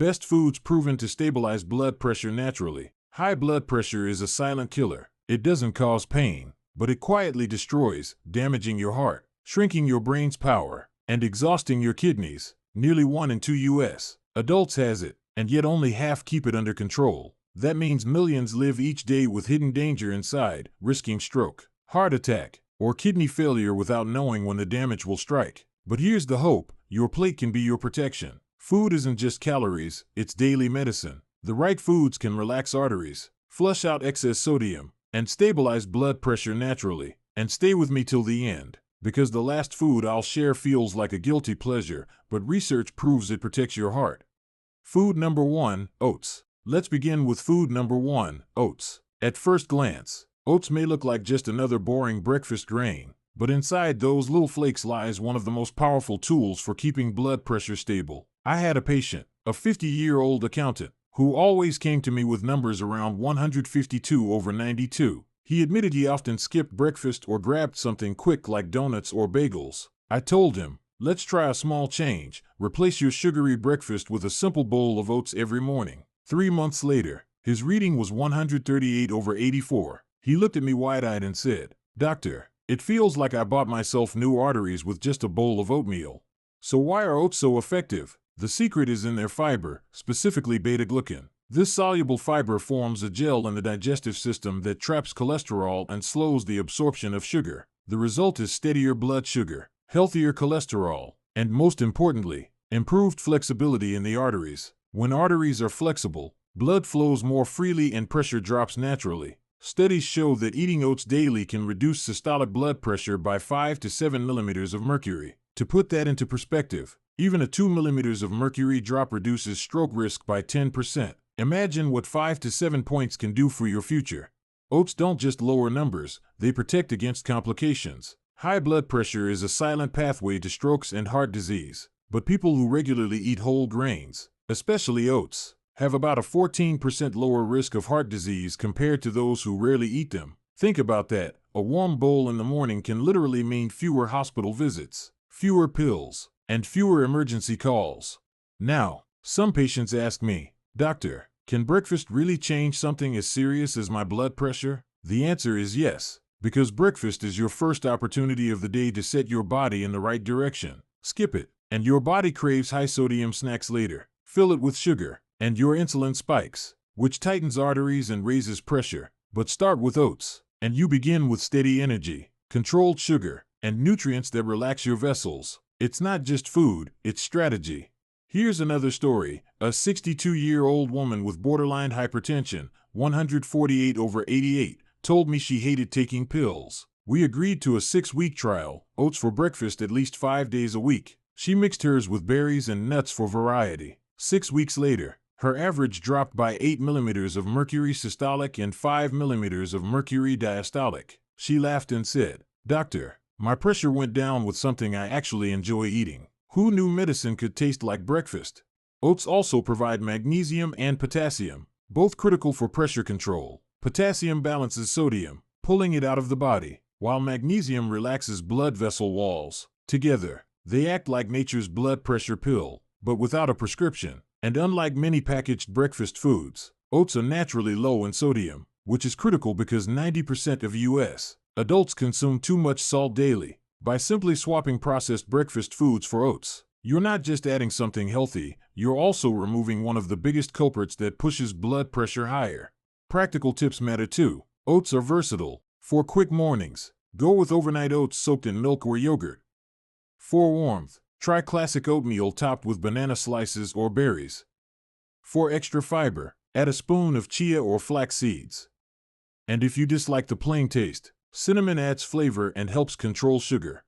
best foods proven to stabilize blood pressure naturally. High blood pressure is a silent killer. It doesn't cause pain, but it quietly destroys, damaging your heart, shrinking your brain's power, and exhausting your kidneys. Nearly 1 in 2 U.S. adults has it, and yet only half keep it under control. That means millions live each day with hidden danger inside, risking stroke, heart attack, or kidney failure without knowing when the damage will strike. But here's the hope: your plate can be your protection. Food isn't just calories, it's daily medicine. The right foods can relax arteries, flush out excess sodium, and stabilize blood pressure naturally. And stay with me till the end, because the last food I'll share feels like a guilty pleasure, but research proves it protects your heart. Food number 1, oats. Let's begin with food number 1, oats. At first glance, oats may look like just another boring breakfast grain, but inside those little flakes lies one of the most powerful tools for keeping blood pressure stable. I had a patient, a 50-year-old accountant, who always came to me with numbers around 152/92. He admitted he often skipped breakfast or grabbed something quick like donuts or bagels. I told him, let's try a small change. Replace your sugary breakfast with a simple bowl of oats every morning. 3 months later, his reading was 138/84. He looked at me wide-eyed and said, "Doctor, it feels like I bought myself new arteries with just a bowl of oatmeal." So why are oats so effective? The secret is in their fiber, specifically beta-glucan. This soluble fiber forms a gel in the digestive system that traps cholesterol and slows the absorption of sugar. The result is steadier blood sugar, healthier cholesterol, and most importantly, improved flexibility in the arteries. When arteries are flexible, blood flows more freely and pressure drops naturally. Studies show that eating oats daily can reduce systolic blood pressure by 5 to 7 millimeters of mercury. To put that into perspective, even a 2 millimeters of mercury drop reduces stroke risk by 10%. Imagine what 5 to 7 points can do for your future. Oats don't just lower numbers, they protect against complications. High blood pressure is a silent pathway to strokes and heart disease, but people who regularly eat whole grains, especially oats, have about a 14% lower risk of heart disease compared to those who rarely eat them. Think about that. A warm bowl in the morning can literally mean fewer hospital visits, fewer pills, and fewer emergency calls. Now, some patients ask me, "Doctor, can breakfast really change something as serious as my blood pressure?" The answer is yes, because breakfast is your first opportunity of the day to set your body in the right direction. Skip it, and your body craves high-sodium snacks later. Fill it with sugar, and your insulin spikes, which tightens arteries and raises pressure. But start with oats, and you begin with steady energy, controlled sugar, and nutrients that relax your vessels. It's not just food, it's strategy. Here's another story. A 62-year-old woman with borderline hypertension, 148/88, told me she hated taking pills. We agreed to a 6-week trial, oats for breakfast at least 5 days a week. She mixed hers with berries and nuts for variety. 6 weeks later, her average dropped by 8 millimeters of mercury systolic and 5 millimeters of mercury diastolic. She laughed and said, "Doctor, my pressure went down with something I actually enjoy eating." Who knew medicine could taste like breakfast? Oats also provide magnesium and potassium, both critical for pressure control. Potassium balances sodium, pulling it out of the body, while magnesium relaxes blood vessel walls. Together, they act like nature's blood pressure pill, but without a prescription. And unlike many packaged breakfast foods, oats are naturally low in sodium, which is critical because 90% of U.S. adults consume too much salt daily. By simply swapping processed breakfast foods for oats, you're not just adding something healthy, you're also removing one of the biggest culprits that pushes blood pressure higher. Practical tips matter too. Oats are versatile. For quick mornings, go with overnight oats soaked in milk or yogurt. For warmth, try classic oatmeal topped with banana slices or berries. For extra fiber, add a spoon of chia or flax seeds. And if you dislike the plain taste, cinnamon adds flavor and helps control sugar.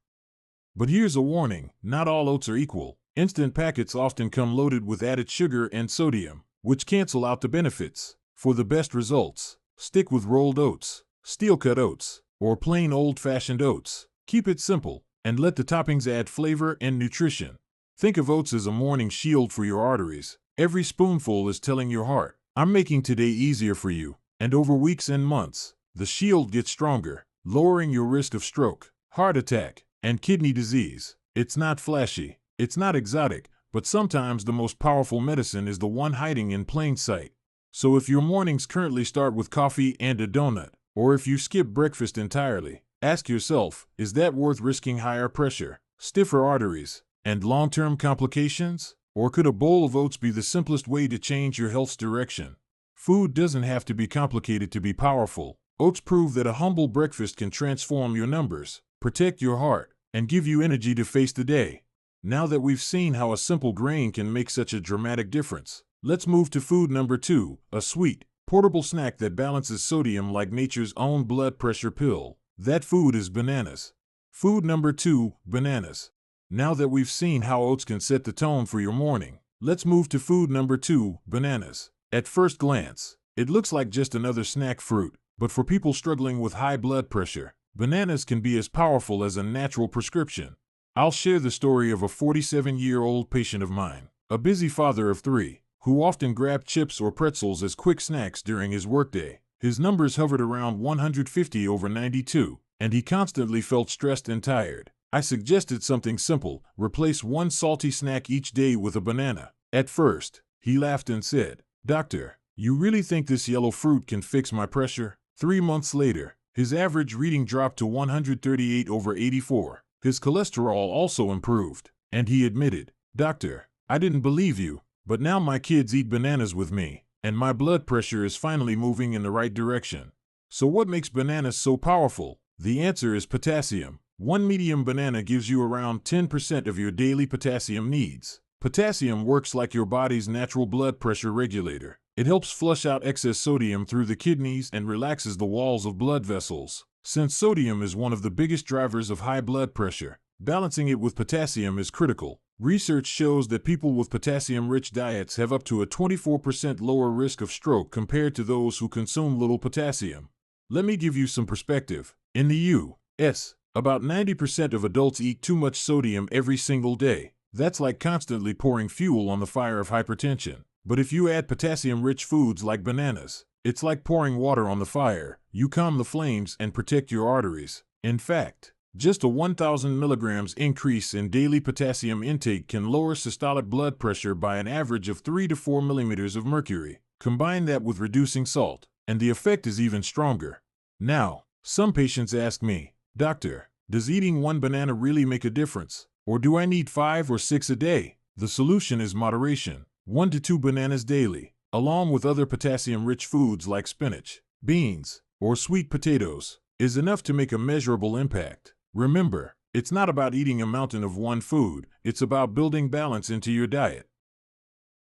But here's a warning, not all oats are equal. Instant packets often come loaded with added sugar and sodium, which cancel out the benefits. For the best results, stick with rolled oats, steel-cut oats, or plain old-fashioned oats. Keep it simple, and let the toppings add flavor and nutrition. Think of oats as a morning shield for your arteries. Every spoonful is telling your heart, "I'm making today easier for you." And over weeks and months, the shield gets stronger, lowering your risk of stroke, heart attack, and kidney disease. It's not flashy, it's not exotic, But sometimes the most powerful medicine is the one hiding in plain sight. So if your mornings currently start with coffee and a donut, or if you skip breakfast entirely, ask yourself, is that worth risking higher pressure, stiffer arteries, and long-term complications? Or could a bowl of oats be the simplest way to change your health's direction? Food doesn't have to be complicated to be powerful. Oats prove that a humble breakfast can transform your numbers, protect your heart, and give you energy to face the day. Now that we've seen how a simple grain can make such a dramatic difference, let's move to food number 2, a sweet, portable snack that balances sodium like nature's own blood pressure pill. That food is bananas. Food number 2, bananas. Now that we've seen how oats can set the tone for your morning, let's move to food number 2, bananas. At first glance, it looks like just another snack fruit, but for people struggling with high blood pressure, bananas can be as powerful as a natural prescription. I'll share the story of a 47-year-old patient of mine, a busy father of 3, who often grabbed chips or pretzels as quick snacks during his workday. His numbers hovered around 150/92, and he constantly felt stressed and tired. I suggested something simple: replace one salty snack each day with a banana. At first, he laughed and said, "Doctor, you really think this yellow fruit can fix my pressure?" 3 months later, his average reading dropped to 138/84. His cholesterol also improved, and he admitted, "Doctor, I didn't believe you, but now my kids eat bananas with me, and my blood pressure is finally moving in the right direction." So what makes bananas so powerful? The answer is potassium. One medium banana gives you around 10% of your daily potassium needs. Potassium works like your body's natural blood pressure regulator. It helps flush out excess sodium through the kidneys and relaxes the walls of blood vessels. Since sodium is one of the biggest drivers of high blood pressure, balancing it with potassium is critical. Research shows that people with potassium-rich diets have up to a 24% lower risk of stroke compared to those who consume little potassium. Let me give you some perspective. In the U.S., about 90% of adults eat too much sodium every single day. That's like constantly pouring fuel on the fire of hypertension. But if you add potassium-rich foods like bananas, it's like pouring water on the fire. You calm the flames and protect your arteries. In fact, just a 1,000 milligrams increase in daily potassium intake can lower systolic blood pressure by an average of 3 to 4 millimeters of mercury. Combine that with reducing salt, and the effect is even stronger. Now, some patients ask me, "Doctor, does eating one banana really make a difference? Or do I need 5 or 6 a day?" The solution is moderation. 1 to 2 bananas daily, along with other potassium-rich foods like spinach, beans, or sweet potatoes, is enough to make a measurable impact. Remember, it's not about eating a mountain of one food, it's about building balance into your diet.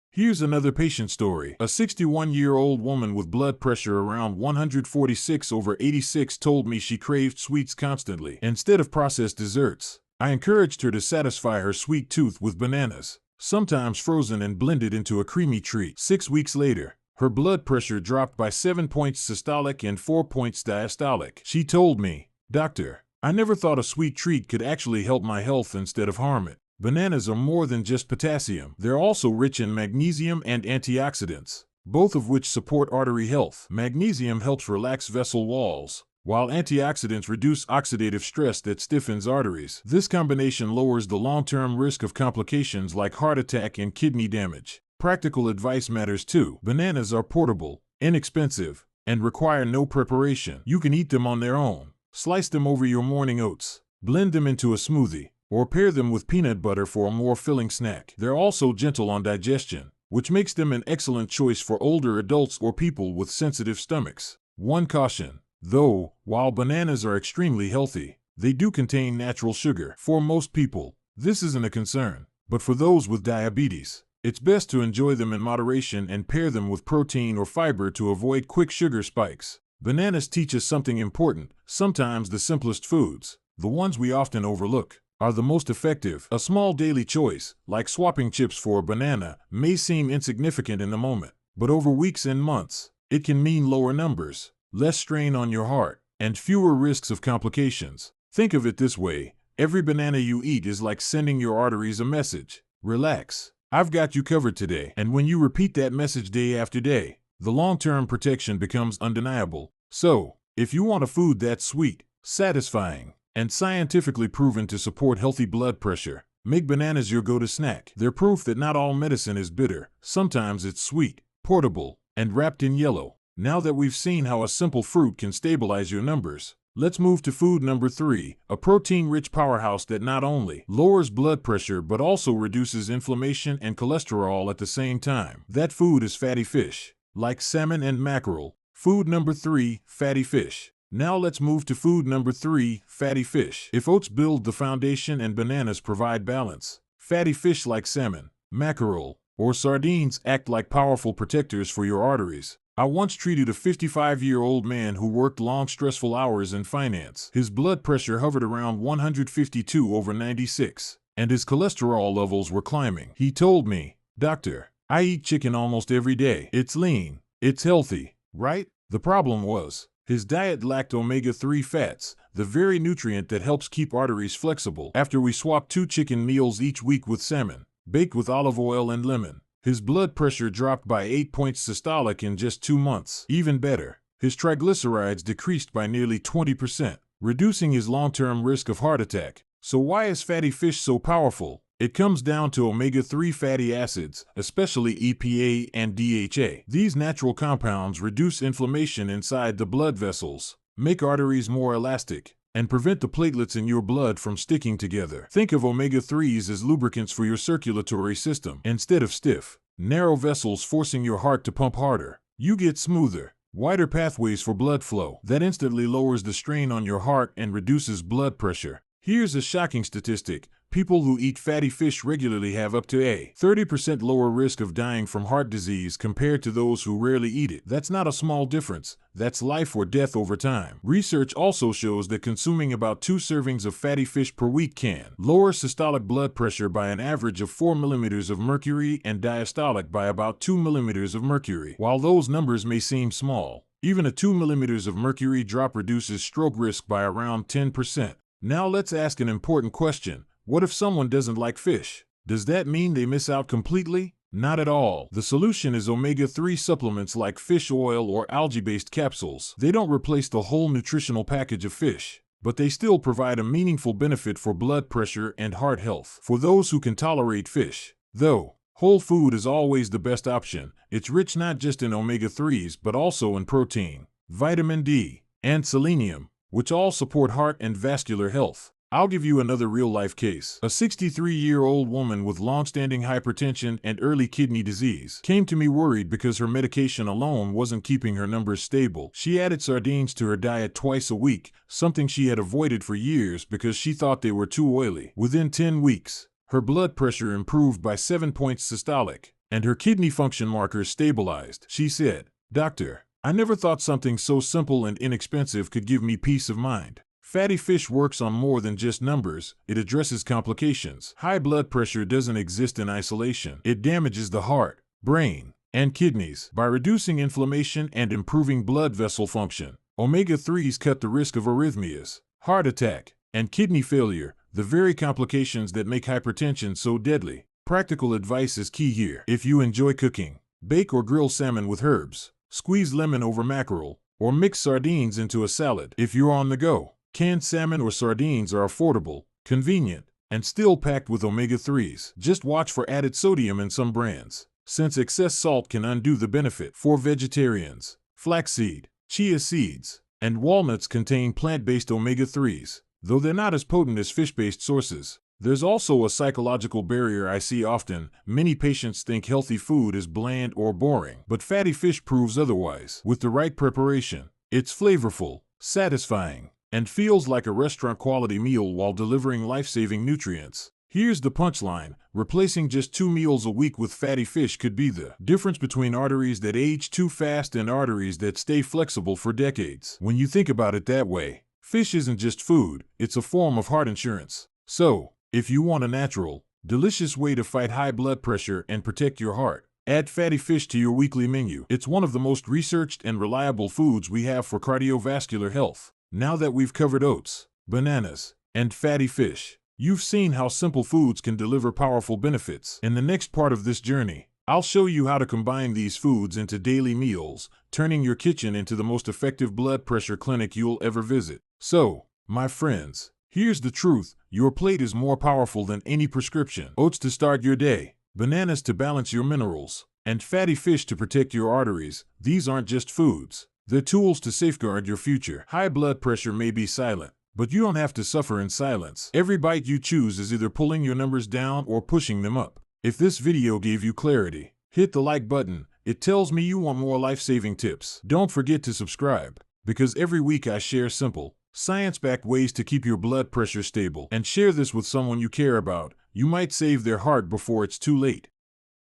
Here's another patient story. A 61-year-old woman with blood pressure around 146/86 told me she craved sweets constantly instead of processed desserts. I encouraged her to satisfy her sweet tooth with bananas, sometimes frozen and blended into a creamy treat. 6 weeks later, her blood pressure dropped by 7 points systolic and 4 points diastolic. She told me, "Doctor, I never thought a sweet treat could actually help my health instead of harm it." Bananas are more than just potassium. They're also rich in magnesium and antioxidants, both of which support artery health. Magnesium helps relax vessel walls, while antioxidants reduce oxidative stress that stiffens arteries. This combination lowers the long-term risk of complications like heart attack and kidney damage. Practical advice matters too. Bananas are portable, inexpensive, and require no preparation. You can eat them on their own. Slice them over your morning oats, blend them into a smoothie, or pair them with peanut butter for a more filling snack. They're also gentle on digestion, which makes them an excellent choice for older adults or people with sensitive stomachs. One caution, though, while bananas are extremely healthy, they do contain natural sugar. For most people, this isn't a concern, but for those with diabetes, it's best to enjoy them in moderation and pair them with protein or fiber to avoid quick sugar spikes. Bananas teach us something important. Sometimes the simplest foods, the ones we often overlook, are the most effective. A small daily choice, like swapping chips for a banana, may seem insignificant in the moment, but over weeks and months, it can mean lower numbers, less strain on your heart, and fewer risks of complications. Think of it this way: every banana you eat is like sending your arteries a message. Relax, I've got you covered today. And when you repeat that message day after day, the long-term protection becomes undeniable. So, if you want a food that's sweet, satisfying, and scientifically proven to support healthy blood pressure, Make bananas your go-to snack. They're proof that not all medicine is bitter. Sometimes it's sweet, portable, and wrapped in yellow. Now that we've seen how a simple fruit can stabilize your numbers, let's move to food number 3, a protein-rich powerhouse that not only lowers blood pressure but also reduces inflammation and cholesterol at the same time. That food is fatty fish, like salmon and mackerel. Food number 3, fatty fish. Now let's move to food number 3, fatty fish. If oats build the foundation and bananas provide balance, fatty fish like salmon, mackerel, or sardines act like powerful protectors for your arteries. I once treated a 55-year-old man who worked long, stressful hours in finance. His blood pressure hovered around 152/96, and his cholesterol levels were climbing. He told me, "Doctor, I eat chicken almost every day. It's lean, it's healthy, right?" The problem was, his diet lacked omega-3 fats, the very nutrient that helps keep arteries flexible. After we swapped 2 chicken meals each week with salmon, baked with olive oil and lemon, his blood pressure dropped by 8 points systolic in just 2 months. Even better, his triglycerides decreased by nearly 20%, reducing his long-term risk of heart attack. So why is fatty fish so powerful? It comes down to omega-3 fatty acids, especially EPA and DHA. These natural compounds reduce inflammation inside the blood vessels, make arteries more elastic, and prevent the platelets in your blood from sticking together. Think of omega-3s as lubricants for your circulatory system. Instead of stiff, narrow vessels forcing your heart to pump harder, you get smoother, wider pathways for blood flow. That instantly lowers the strain on your heart and reduces blood pressure. Here's a shocking statistic. People who eat fatty fish regularly have up to a 30% lower risk of dying from heart disease compared to those who rarely eat it. That's not a small difference. That's life or death over time. Research also shows that consuming about 2 servings of fatty fish per week can lower systolic blood pressure by an average of 4 millimeters of mercury and diastolic by about 2 millimeters of mercury. While those numbers may seem small, even a 2 millimeters of mercury drop reduces stroke risk by around 10%. Now let's ask an important question. What if someone doesn't like fish? Does that mean they miss out completely? Not at all. The solution is omega-3 supplements like fish oil or algae-based capsules. They don't replace the whole nutritional package of fish, but they still provide a meaningful benefit for blood pressure and heart health. For those who can tolerate fish, though, whole food is always the best option. It's rich not just in omega-3s but also in protein, vitamin D, and selenium, which all support heart and vascular health. I'll give you another real-life case. A 63-year-old woman with long-standing hypertension and early kidney disease came to me worried because her medication alone wasn't keeping her numbers stable. She added sardines to her diet twice a week, something she had avoided for years because she thought they were too oily. Within 10 weeks, her blood pressure improved by 7 points systolic, and her kidney function markers stabilized. She said, "Doctor, I never thought something so simple and inexpensive could give me peace of mind." Fatty fish works on more than just numbers. It addresses complications. High blood pressure doesn't exist in isolation. It damages the heart, brain, and kidneys. By reducing inflammation and improving blood vessel function, omega-3s cut the risk of arrhythmias, heart attack, and kidney failure, the very complications that make hypertension so deadly. Practical advice is key here. If you enjoy cooking, bake or grill salmon with herbs, squeeze lemon over mackerel, or mix sardines into a salad. If you're on the go, canned salmon or sardines are affordable, convenient, and still packed with omega-3s. Just watch for added sodium in some brands, since excess salt can undo the benefit. For vegetarians, flaxseed, chia seeds, and walnuts contain plant-based omega-3s, though they're not as potent as fish-based sources. There's also a psychological barrier I see often. Many patients think healthy food is bland or boring, but fatty fish proves otherwise. With the right preparation, it's flavorful, satisfying, and feels like a restaurant-quality meal while delivering life-saving nutrients. Here's the punchline. Replacing just 2 meals a week with fatty fish could be the difference between arteries that age too fast and arteries that stay flexible for decades. When you think about it that way, fish isn't just food, it's a form of heart insurance. So, if you want a natural, delicious way to fight high blood pressure and protect your heart, add fatty fish to your weekly menu. It's one of the most researched and reliable foods we have for cardiovascular health. Now that we've covered oats, bananas, and fatty fish, you've seen how simple foods can deliver powerful benefits. In the next part of this journey, I'll show you how to combine these foods into daily meals, turning your kitchen into the most effective blood pressure clinic you'll ever visit. So, my friends, Here's the truth, your plate is more powerful than any prescription. Oats to start your day, bananas to balance your minerals, and fatty fish to protect your arteries. These aren't just foods, they're tools to safeguard your future. High blood pressure may be silent, but you don't have to suffer in silence. Every bite you choose is either pulling your numbers down or pushing them up. If this video gave you clarity, hit the like button. It tells me you want more life-saving tips. Don't forget to subscribe, because every week I share simple, science-backed ways to keep your blood pressure stable. And share this with someone you care about. You might save their heart before it's too late.